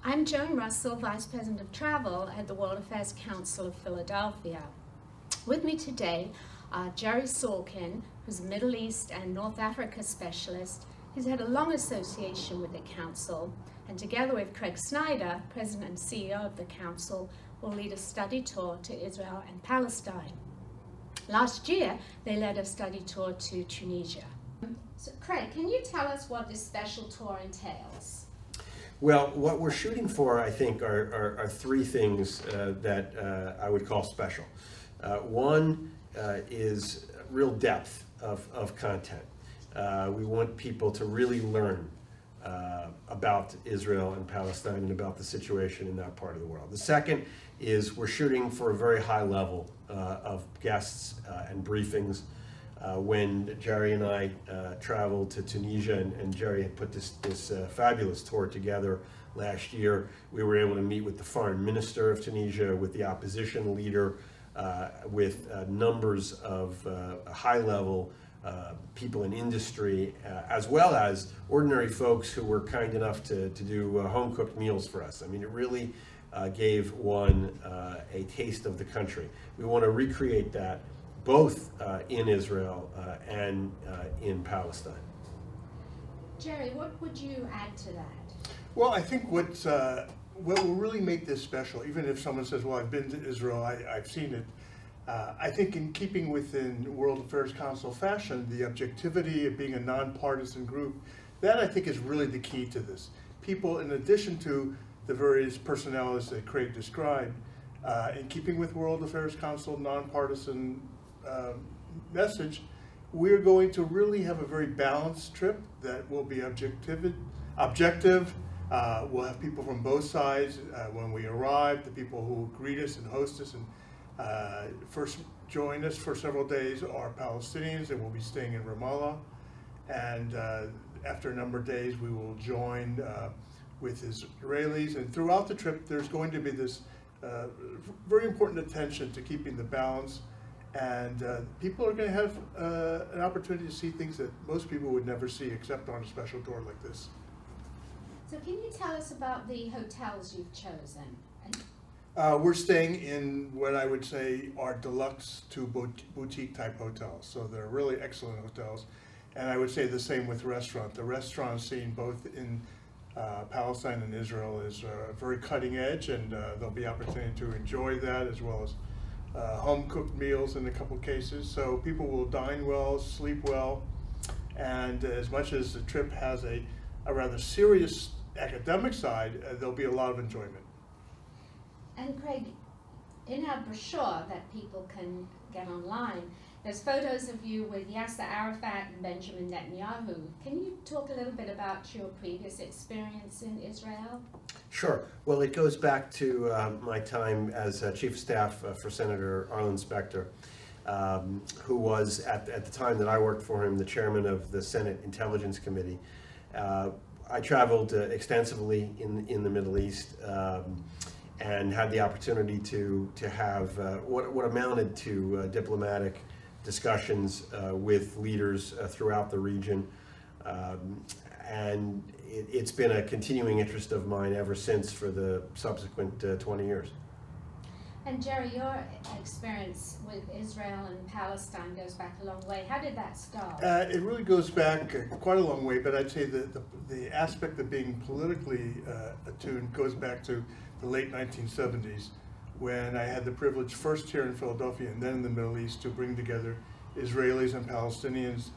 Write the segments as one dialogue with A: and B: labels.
A: I'm Joan Russell, Vice President of Travel at the World Affairs Council of Philadelphia. With me today are Jerry Sorkin, who's a Middle East and North Africa specialist. He's had a long association with the Council, and together with Craig Snyder, President and CEO of the Council, will lead a study tour to Israel and Palestine. Last year, they led a study tour to Tunisia. So Craig, can you tell us what this special tour entails?
B: Well, what we're shooting for, I think, are three things that I would call special. One is real depth of content. We want people to really learn about Israel and Palestine and about the situation in that part of the world. The second is we're shooting for a very high level of guests and briefings. When Jerry and I traveled to Tunisia, and Jerry had put this fabulous tour together last year, we were able to meet with the foreign minister of Tunisia, with the opposition leader, with numbers of high-level people in industry, as well as ordinary folks who were kind enough to do home-cooked meals for us. I mean, it really gave one a taste of the country. We want to recreate that both in Israel and in Palestine.
A: Jerry, what would you add to that?
C: Well, I think what will really make this special, even if someone says, well, I've been to Israel, I've seen it, I think in keeping within World Affairs Council fashion, the objectivity of being a non-partisan group, that I think is really the key to this. People, in addition to the various personalities that Craig described, in keeping with World Affairs Council non-partisan message, we're going to really have a very balanced trip that will be objective. We'll have people from both sides when we arrive, the people who greet us and host us and first join us for several days are Palestinians, and we'll be staying in Ramallah. And after a number of days, we will join with Israelis. And throughout the trip, there's going to be this very important attention to keeping the balance. And people are going to have an opportunity to see things that most people would never see except on a special tour like this.
A: So can you tell us about the hotels you've chosen?
C: We're staying in what I would say are deluxe to boutique type hotels. So they're really excellent hotels. And I would say the same with restaurant. The restaurant scene both in Palestine and Israel is very cutting edge, and there'll be opportunity to enjoy that, as well as home-cooked meals in a couple cases. So people will dine well, sleep well, and as much as the trip has a rather serious academic side, there'll be a lot of enjoyment.
A: And Craig, in our brochure that people can get online, there's photos of you with Yasser Arafat and Benjamin Netanyahu. Can you talk a little bit about your previous experience in Israel?
B: Sure. Well, it goes back to my time as Chief of Staff for Senator Arlen Specter, who was, at the time that I worked for him, the chairman of the Senate Intelligence Committee. I traveled extensively in the Middle East and had the opportunity to have what amounted to diplomatic discussions with leaders throughout the region. And it's been a continuing interest of mine ever since for the subsequent 20 years.
A: And Jerry, your experience with Israel and Palestine goes back a long way. How did that start?
C: It really goes back quite a long way, but I'd say the aspect of being politically attuned goes back to the late 1970s, when I had the privilege first here in Philadelphia and then in the Middle East to bring together Israelis and Palestinians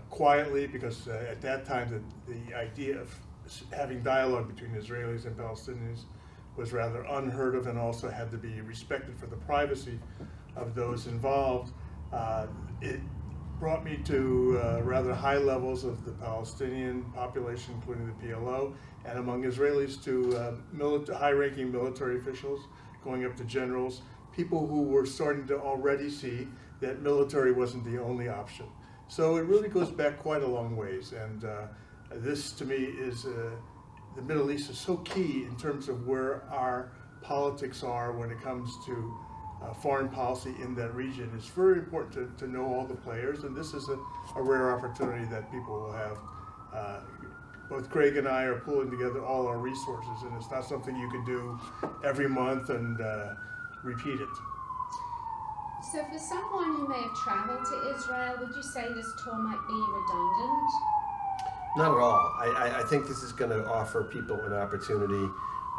C: quietly, because at that time the idea of having dialogue between Israelis and Palestinians was rather unheard of, and also had to be respected for the privacy of those involved. It brought me to rather high levels of the Palestinian population, including the PLO, and among Israelis to high-ranking military officials, going up to generals, people who were starting to already see that military wasn't the only option. So it really goes back quite a long ways, and this to me is the Middle East is so key in terms of where our politics are when it comes to foreign policy in that region. It's very important to know all the players, and this is a rare opportunity that people will have both Craig and I are pulling together all our resources, and it's not something you can do every month and repeat it.
A: So for someone who may have traveled to Israel, would you say this tour might be redundant?
B: Not at all. I think this is going to offer people an opportunity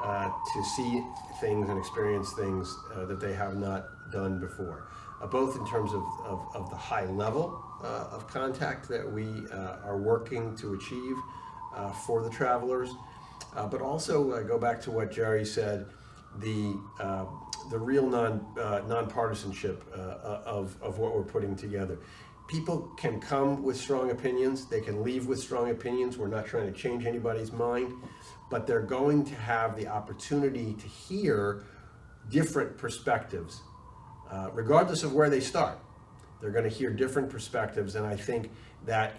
B: to see things and experience things that they have not done before, both in terms of the high level of contact that we are working to achieve for the travelers, but also go back to what Jerry said, the real non-partisanship of what we're putting together. People can come with strong opinions, they can leave with strong opinions. We're not trying to change anybody's mind, but they're going to have the opportunity to hear different perspectives, regardless of where they start. They're going to hear different perspectives, and I think that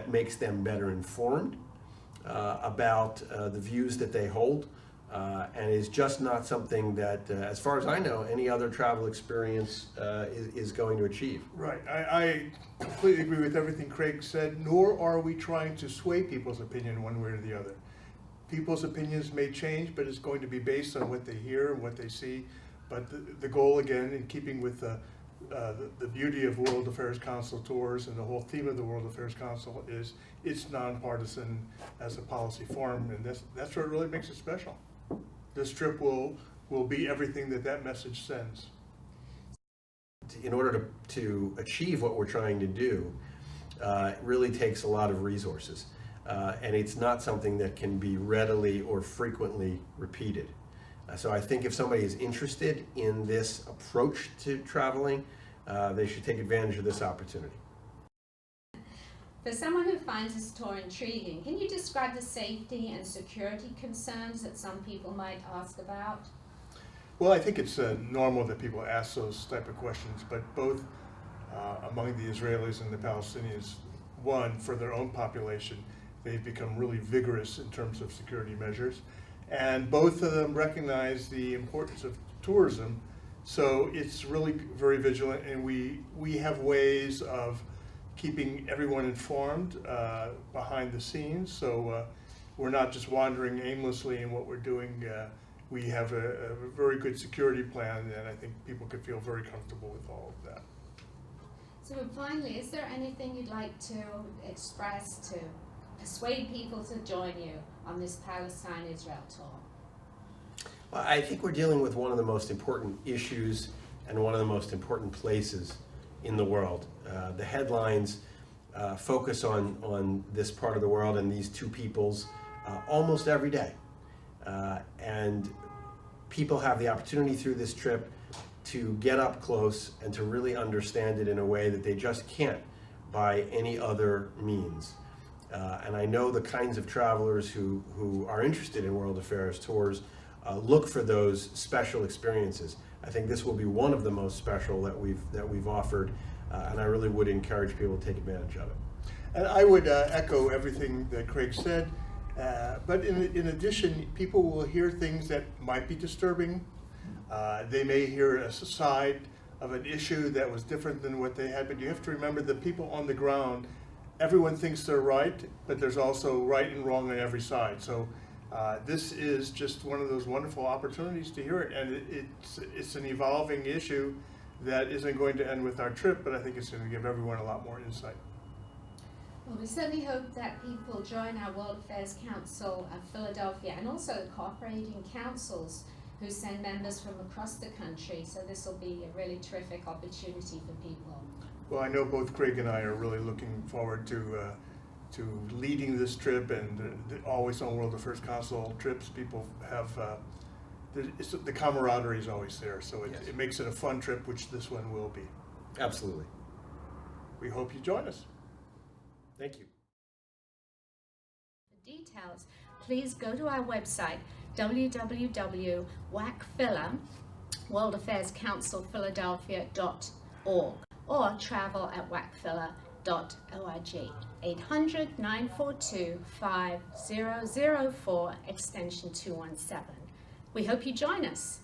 B: makes them better informed about the views that they hold, and is just not something that, as far as I know, any other travel experience is going to achieve.
C: Right. I completely agree with everything Craig said, nor are we trying to sway people's opinion one way or the other. People's opinions may change, but it's going to be based on what they hear and what they see. But the goal, again, in keeping with the beauty of World Affairs Council tours and the whole theme of the World Affairs Council is it's nonpartisan as a policy forum, and that's what really makes it special. This trip will be everything that message sends.
B: In order to achieve what we're trying to do, it really takes a lot of resources, and it's not something that can be readily or frequently repeated. So I think if somebody is interested in this approach to traveling, they should take advantage of this opportunity.
A: For someone who finds this tour intriguing, can you describe the safety and security concerns that some people might ask about?
C: Well, I think it's normal that people ask those type of questions, but both among the Israelis and the Palestinians, one, for their own population, they've become really vigorous in terms of security measures, and both of them recognize the importance of tourism, so it's really very vigilant, and we have ways of keeping everyone informed behind the scenes, so we're not just wandering aimlessly in what we're doing. We have a very good security plan, and I think people could feel very comfortable with all of that.
A: So finally, is there anything you'd like to express to persuade people to join you on this Palestine-Israel tour?
B: Well, I think we're dealing with one of the most important issues and one of the most important places in the world. The headlines focus on this part of the world and these two peoples almost every day. And people have the opportunity through this trip to get up close and to really understand it in a way that they just can't by any other means. And I know the kinds of travelers who are interested in World Affairs tours look for those special experiences. I think this will be one of the most special that we've offered, and I really would encourage people to take advantage of it.
C: And I would echo everything that Craig said, but in addition, people will hear things that might be disturbing. They may hear a side of an issue that was different than what they had, but you have to remember the people on the ground, everyone thinks they're right, but there's also right and wrong on every side. So this is just one of those wonderful opportunities to hear it, and it's an evolving issue that isn't going to end with our trip, but I think it's going to give everyone a lot more insight.
A: Well, we certainly hope that people join our World Affairs Council of Philadelphia and also the cooperating councils who send members from across the country. So this will be a really terrific opportunity for people.
C: Well, I know both Craig and I are really looking forward to leading this trip, and always on World Affairs Council trips, people have the camaraderie is always there, so it makes it a fun trip, which this one will be.
B: Absolutely.
A: We
C: hope you join us.
B: Thank you.
A: For details, please go to our website, www.WACPhila, World Affairs Council Philadelphia.org, or travel@wacphila.org. 800-942-5004, extension 217. We hope you join us.